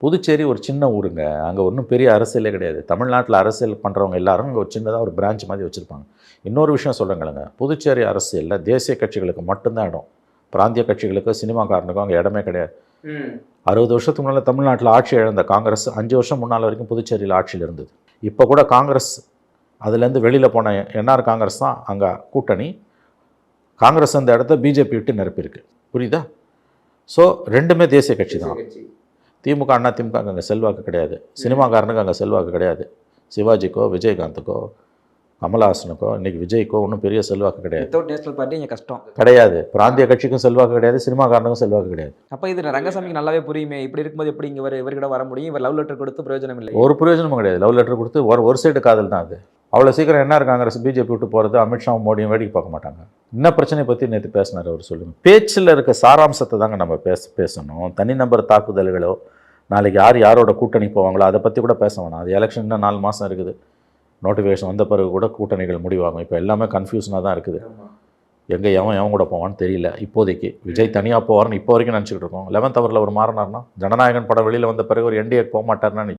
புதுச்சேரி ஒரு சின்ன ஊருங்க. அங்கே ஒன்றும் பெரிய அரசியலே கிடையாது. தமிழ்நாட்டில் அரசியல் பண்ணுறவங்க எல்லாரும் அங்கே ஒரு சின்னதாக ஒரு பிரான்ச் மாதிரி வச்சுருப்பாங்க. இன்னொரு விஷயம் சொல்கிறேங்களேங்க, புதுச்சேரி அரசியலில் தேசிய கட்சிகளுக்கு மட்டும்தான் இடம். பிராந்திய கட்சிகளுக்கு, சினிமாக்காரனுக்கும் அங்கே இடமே கிடையாது. 60 வருஷத்துக்கு முன்னால் தமிழ்நாட்டில் ஆட்சி இழந்த காங்கிரஸ் 5 வருஷம் முன்னால் வரைக்கும் புதுச்சேரியில் ஆட்சியில் இருந்தது. இப்போ கூட காங்கிரஸ் அதுலேருந்து வெளியில் போன என்ஆர் காங்கிரஸ் தான் அங்கே கூட்டணி. காங்கிரஸ் அந்த இடத்த பிஜேபி விட்டு நிரப்பியிருக்கு. புரியுதா? ஸோ ரெண்டுமே தேசிய கட்சி தான். திமுக அண்ணா திமுக அங்கே செல்வாக்கு கிடையாது. சினிமாக்காரனுக்கு அங்கே செல்வாக்கு கிடையாது. சிவாஜிக்கோ விஜயகாந்துக்கோ கமலஹாசனுக்கோ இன்றைக்கி விஜய்க்கோ ஒன்றும் பெரிய செல்வாக்கு கிடையாது. வித்தவுட் நேஷனல் பார்ட்டி இங்கே கஷ்டம் கிடையாது. பிராந்திய கட்சிக்கும் செல்வாக்கு கிடையாது, சினிமாக்காரனுக்கும் செல்வாக்கு கிடையாது. அப்போ இது ரங்கசாமிக்கு நல்லாவே புரியுமே. இப்படி இருக்கும்போது எப்படி இங்கே இவர்கிட்ட வர முடியும்? இவர் லவ் லெட்டர் கொடுத்து பிரயோஜனம் இல்லை. ஒரு பிரயோஜனமும் கிடையாது. லவ் லெட்டர் கொடுத்து ஒரு சைடு காதல் தான் அது. அவ்வளோ சீக்கிரம் என்ஆர் காங்கிரஸ் பிஜேபி விட்டு போகிறது அமித்ஷாவும் மோடியும் வேடிக்கை பார்க்க மாட்டாங்க. என்ன பிரச்சனையை பற்றி நேற்று பேசினார் அவர், சொல்லுங்கள். பேச்சில் இருக்க சாராம்சத்தை தாங்க நம்ம பேசணும். தனிநபர் தாக்குதல்களோ, நாளைக்கு யாரோட கூட்டணி போவாங்களோ அதை பற்றி கூட பேச வேணாம். அது எலெக்ஷன் இன்னும் 4 மாதம் இருக்குது. நோட்டிஃபிகேஷன் வந்த பிறகு கூட கூட்டணிகள் முடிவாகும். இப்போ எல்லாமே கன்ஃபியூஷனாக தான் இருக்குது. எங்கே எவன் கூட போவான்னு தெரியல. இப்போதைக்கு விஜய் தனியாக போவார்னு இப்போ வரைக்கும் நினச்சிக்கிட்டு இருக்கோம். 11th ஹவரில் ஒரு மாறினார்னா, ஜனநாயகன் படம் வெளியில் வந்த பிறகு ஒரு என்டிஏக்கு போக மாட்டார்னா